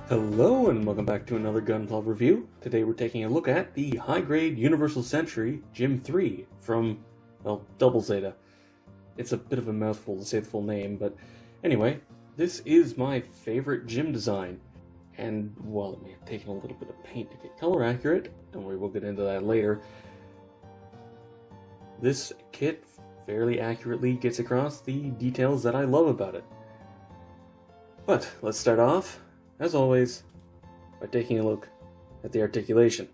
Hello and welcome back to another Gun Club review. Today we're taking a look at the high-grade Universal Century GM III from, well, Double Zeta. It's a bit of a mouthful to say the full name, but anyway, this is my favorite GM design. And while it may have taken a little bit of paint to get color accurate, don't worry, we'll get into that later, this kit fairly accurately gets across the details that I love about it. But let's start off, as always, by taking a look at the articulation.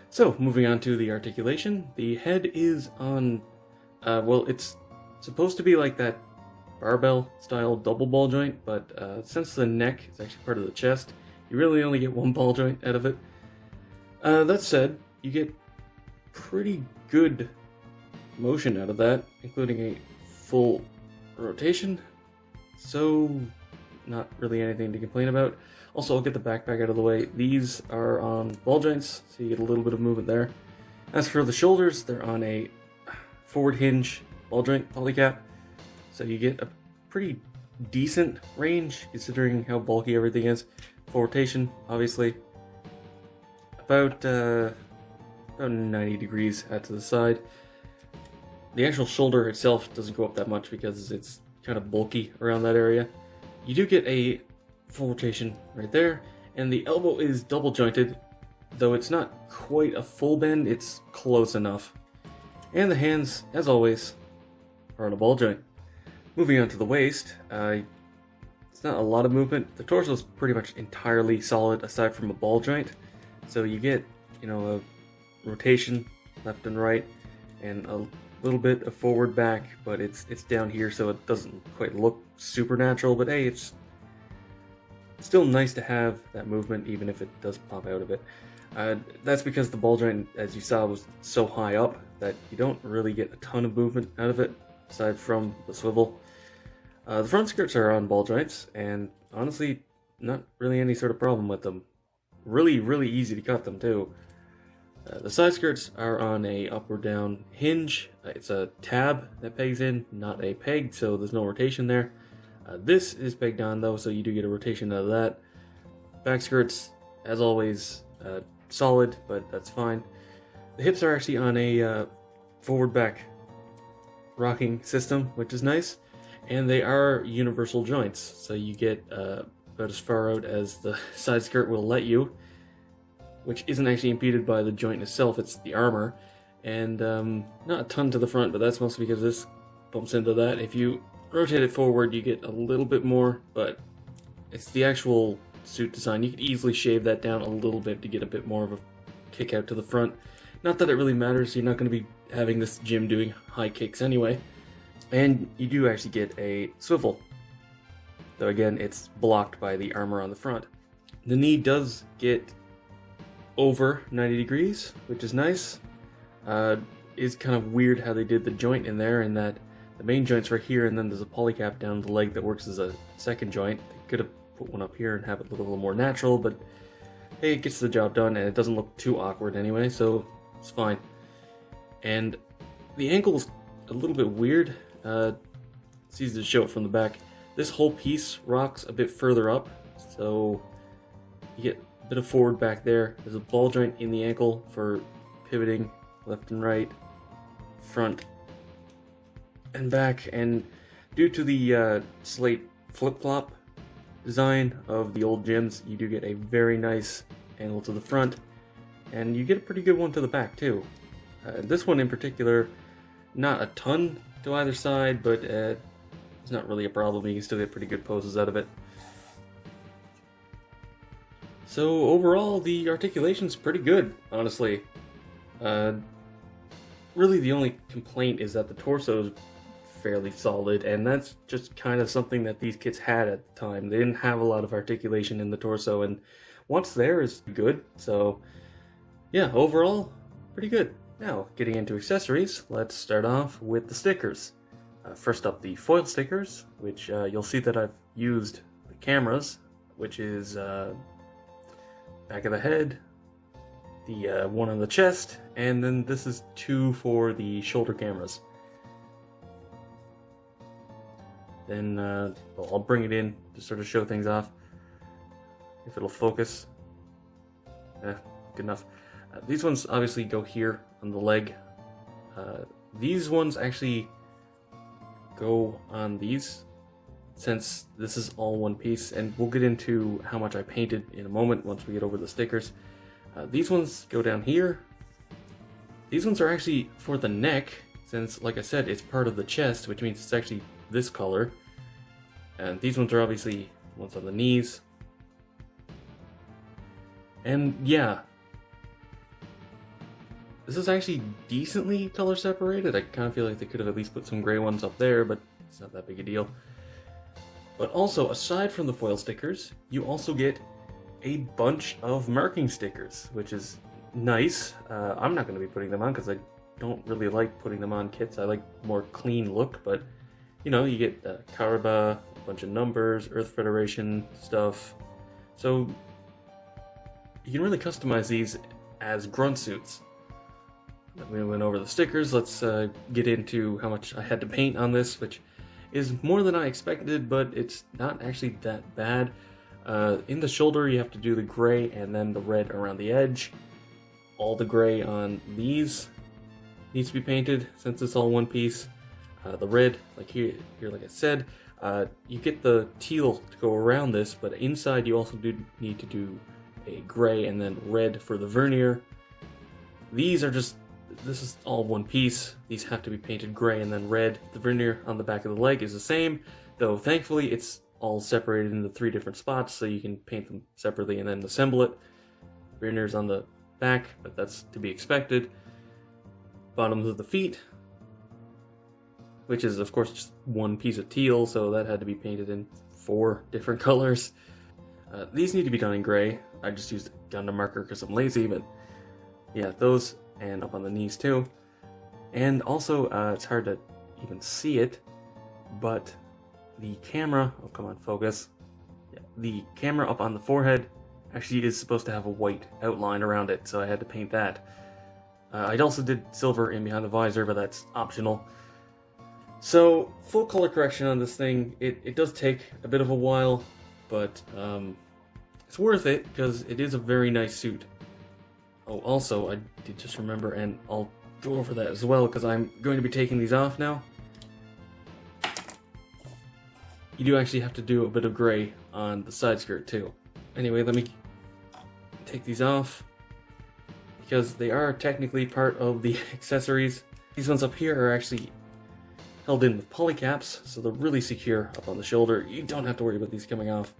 So, moving on to the articulation, the head is on, well, it's supposed to be like that barbell-style double ball joint, but since the neck is actually part of the chest, you really only get one ball joint out of it. That said, you get pretty good motion out of that, including a full rotation, so not really anything to complain about. Also, I'll get the backpack out of the way. These are on ball joints, so you get a little bit of movement there. As for the shoulders, they're on a forward hinge ball joint polycap, so you get a pretty decent range considering how bulky everything is. Full rotation, obviously, about 90 degrees out to the side. The actual shoulder itself doesn't go up that much because it's kind of bulky around that area. You do get a full rotation right there, and the elbow is double jointed, though it's not quite a full bend, it's close enough. And the hands, as always, are on a ball joint. Moving on to the waist, it's not a lot of movement. The torso is pretty much entirely solid aside from a ball joint, so you get, a rotation left and right, and a little bit of forward back, but it's down here, so it doesn't quite look super natural, but hey, it's still nice to have that movement even if it does pop out of it. That's because the ball joint, as you saw, was so high up that you don't really get a ton of movement out of it aside from the swivel. The front skirts are on ball joints, and honestly, not really any sort of problem with them. Really easy to cut them too. The side skirts are on a up or down hinge. It's a tab that pegs in, not a peg, so there's no rotation there. This is pegged on though, so you do get a rotation out of that. Back skirts, as always, solid, but that's fine. The hips are actually on a forward-back rocking system, which is nice, and they are universal joints, so you get about as far out as the side skirt will let you, which isn't actually impeded by the joint itself, it's the armor, and not a ton to the front, but that's mostly because this bumps into that. If you rotate it forward, you get a little bit more, but it's the actual suit design. You could easily shave that down a little bit to get a bit more of a kick out to the front. Not that it really matters, you're not going to be having this gym doing high kicks anyway. And you do actually get a swivel, though again, it's blocked by the armor on the front. The knee does get over 90 degrees, which is nice. It's kind of weird how they did the joint in there, in that the main joint's right here, and then there's a polycap down the leg that works as a second joint. They could have put one up here and have it look a little more natural, but hey, it gets the job done, and it doesn't look too awkward anyway, so it's fine. And the ankle's a little bit weird. It's easy to show it from the back. This whole piece rocks a bit further up, so you get a bit of forward back there. There's a ball joint in the ankle for pivoting left and right, front and back, and due to the slate flip-flop design of the old gyms, you do get a very nice angle to the front, and you get a pretty good one to the back too. This one in particular, not a ton to either side, but it's not really a problem. You can still get pretty good poses out of it. So overall, the articulation's pretty good, honestly. Really the only complaint is that the torso is fairly solid, and that's just kind of something that these kits had at the time. They didn't have a lot of articulation in the torso, and what's there is good, so yeah, overall, pretty good. Now, getting into accessories, let's start off with the stickers. First up, the foil stickers, which you'll see that I've used the cameras, which is back of the head, the one on the chest, and then this is 2 for the shoulder cameras. Then I'll bring it in to sort of show things off. if it'll focus. Good enough. These ones obviously go here on the leg. These ones actually go on these, since this is all one piece, and we'll get into how much I painted in a moment once we get over the stickers. These ones go down here. These ones are actually for the neck, since, like I said, it's part of the chest, which means it's actually this color. And these ones are obviously ones on the knees. And yeah, this is actually decently color separated. I kind of feel like they could have at least put some gray ones up there, but it's not that big a deal. But also, aside from the foil stickers, you also get a bunch of marking stickers, which is nice. I'm not going to be putting them on because I don't really like putting them on kits. I like more clean look, but you know, you get Karaba, a bunch of numbers, Earth Federation stuff. So you can really customize these as grunt suits. We went over the stickers. Let's get into how much I had to paint on this, which is more than I expected, but it's not actually that bad. In the shoulder, you have to do the gray and then the red around the edge. All the gray on these needs to be painted since it's all one piece. The red, like here, like I said, you get the teal to go around this, but inside you also do need to do a gray and then red for the vernier. These are just, this is all one piece. These have to be painted gray and then red. The vernier on the back of the leg is the same, though thankfully it's all separated into 3 different spots, so you can paint them separately and then assemble it. Vernier's on the back, but that's to be expected. Bottoms of the feet, which is of course just one piece of teal, so that had to be painted in 4 different colors. These need to be done in gray. I just used a Gundam marker because I'm lazy, but yeah, those, and up on the knees too. And also, it's hard to even see it, but the camera, oh come on, focus. Yeah, the camera up on the forehead actually is supposed to have a white outline around it, so I had to paint that. I also did silver in behind the visor, but that's optional. So, full color correction on this thing, it does take a bit of a while, but it's worth it because it is a very nice suit. Oh, also, I did just remember, and I'll go over that as well because I'm going to be taking these off now. You do actually have to do a bit of gray on the side skirt too. Anyway, let me take these off because they are technically part of the accessories. These ones up here are actually held in with polycaps, so they're really secure up on the shoulder. You don't have to worry about these coming off.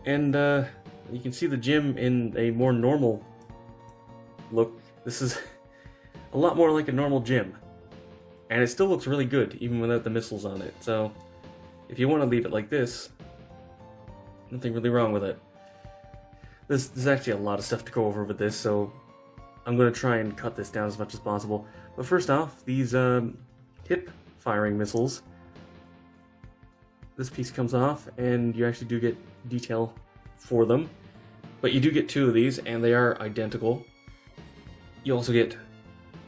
And you can see the gym in a more normal look. This is a lot more like a normal gym. And it still looks really good, even without the missiles on it. So, if you want to leave it like this, nothing really wrong with it. There's actually a lot of stuff to go over with this, so I'm going to try and cut this down as much as possible. But first off, these hip-firing missiles. This piece comes off, and you actually do get detail for them. But you do get 2 of these, and they are identical. You also get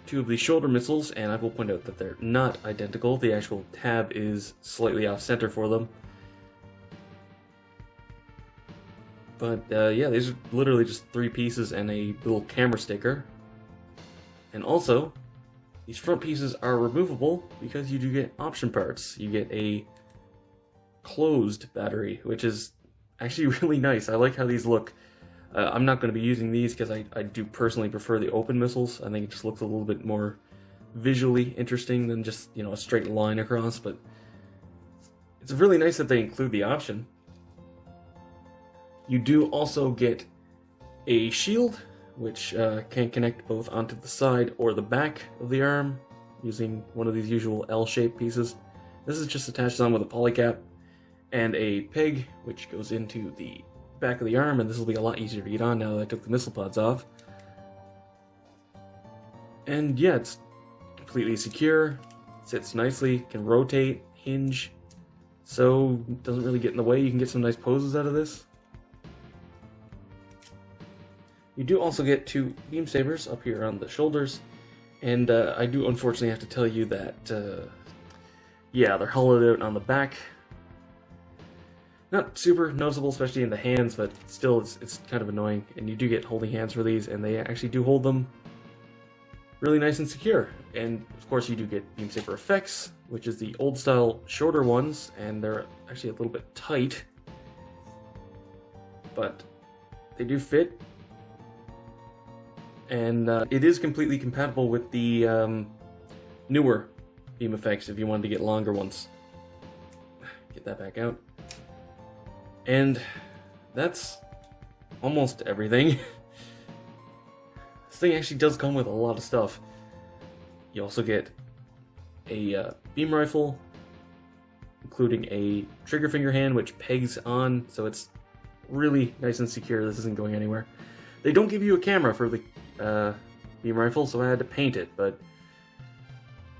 2 of these shoulder missiles, and I will point out that they're not identical. The actual tab is slightly off-center for them. But yeah, these are literally just 3 pieces and a little camera sticker. And also, these front pieces are removable because you do get option parts. You get a closed battery, which is actually really nice. I like how these look. I'm not going to be using these because I do personally prefer the open missiles. I think it just looks a little bit more visually interesting than just, you know, a straight line across, but it's really nice that they include the option. You do also get a shield, which can connect both onto the side or the back of the arm using one of these usual L-shaped pieces. This is just attached on with a polycap, and a peg, which goes into the back of the arm, and this will be a lot easier to get on now that I took the missile pods off. And yeah, it's completely secure, sits nicely, can rotate, hinge, so it doesn't really get in the way. You can get some nice poses out of this. You do also get 2 beam sabers up here on the shoulders, and I do unfortunately have to tell you that, yeah, they're hollowed out on the back. Not super noticeable, especially in the hands, but still it's kind of annoying. And you do get holding hands for these, and they actually do hold them really nice and secure. And of course you do get beam saber effects, which is the old style shorter ones, and they're actually a little bit tight, but they do fit. And it is completely compatible with the newer beam effects if you wanted to get longer ones. Get that back out. And that's almost everything. This thing actually does come with a lot of stuff. You also get a beam rifle, including a trigger finger hand which pegs on, so it's really nice and secure. This isn't going anywhere. They don't give you a camera for the beam rifle, so I had to paint it, but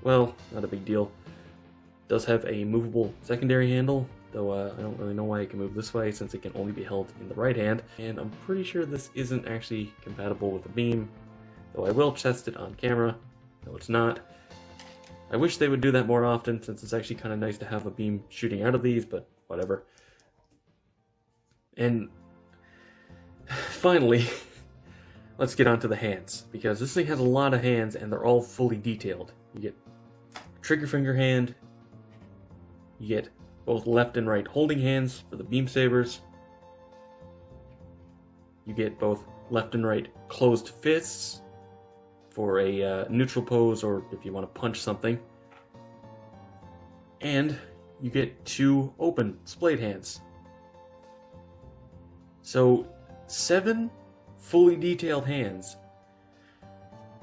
well, not a big deal. It does have a movable secondary handle, though I don't really know why it can move this way since it can only be held in the right hand, and I'm pretty sure this isn't actually compatible with the beam, though I will test it on camera. No, it's not. I wish they would do that more often since it's actually kind of nice to have a beam shooting out of these, but whatever. And finally, let's get onto the hands, because this thing has a lot of hands and they're all fully detailed. You get trigger finger hand, you get both left and right holding hands for the beam sabers, you get both left and right closed fists for a neutral pose or if you want to punch something, and you get 2 open splayed hands. So 7 fully detailed hands.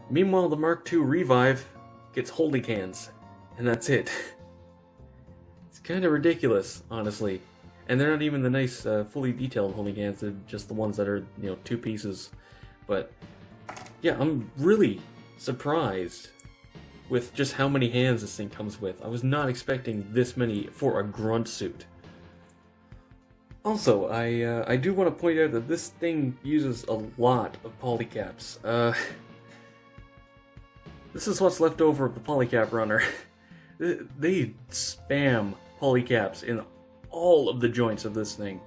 Meanwhile, the Mark II Revive gets holding hands, and that's it. It's kind of ridiculous, honestly. And they're not even the nice, fully detailed holding hands, they're just the ones that are, 2 pieces. But, yeah, I'm really surprised with just how many hands this thing comes with. I was not expecting this many for a grunt suit. Also, I do want to point out that this thing uses a lot of polycaps. This is what's left over of the polycap runner. They spam polycaps in all of the joints of this thing.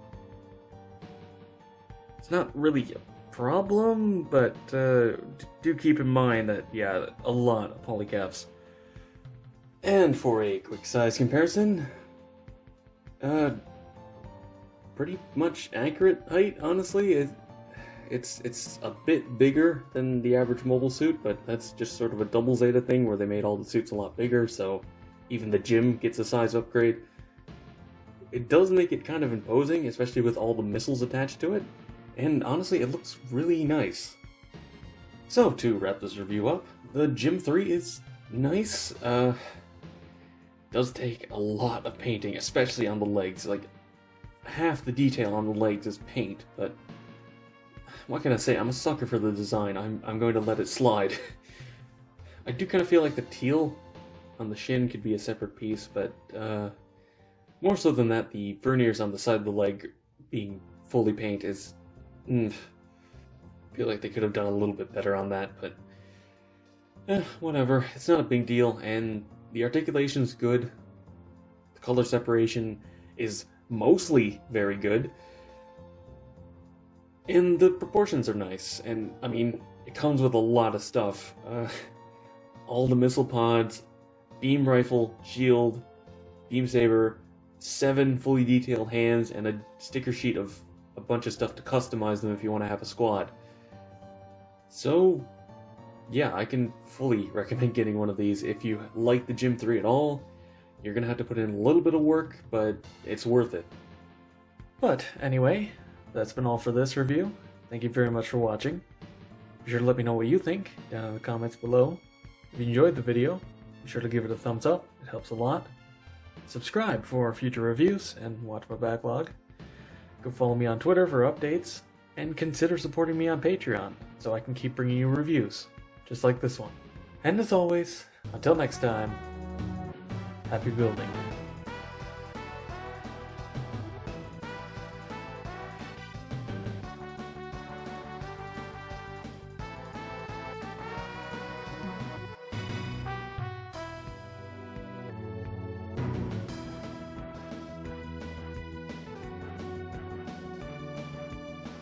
It's not really a problem, but do keep in mind that, yeah, a lot of polycaps. And for a quick size comparison, pretty much accurate height, honestly. It's a bit bigger than the average mobile suit, but that's just sort of a double Zeta thing where they made all the suits a lot bigger, so even the gym gets a size upgrade. It does make it kind of imposing, especially with all the missiles attached to it, and honestly, it looks really nice. So, to wrap this review up, the GM III is nice. Does take a lot of painting, especially on the legs. Like, half the detail on the legs is paint, but what can I say? I'm a sucker for the design. I'm going to let it slide. I do kind of feel like the teal on the shin could be a separate piece, but more so than that, the verniers on the side of the leg being fully paint is... I feel like they could have done a little bit better on that, but whatever. It's not a big deal, and the articulation's good. The color separation is mostly very good. And the proportions are nice, and I mean, it comes with a lot of stuff. All the missile pods, beam rifle, shield, beam saber, 7 fully detailed hands, and a sticker sheet of a bunch of stuff to customize them if you want to have a squad. So, yeah, I can fully recommend getting one of these. If you like the GM III at all, you're gonna have to put in a little bit of work, but it's worth it. But anyway, that's been all for this review. Thank you very much for watching. Be sure to let me know what you think down in the comments below. If you enjoyed the video, be sure to give it a thumbs up, it helps a lot. Subscribe for future reviews and watch my backlog. Go follow me on Twitter for updates, and consider supporting me on Patreon so I can keep bringing you reviews, just like this one. And as always, until next time, happy building.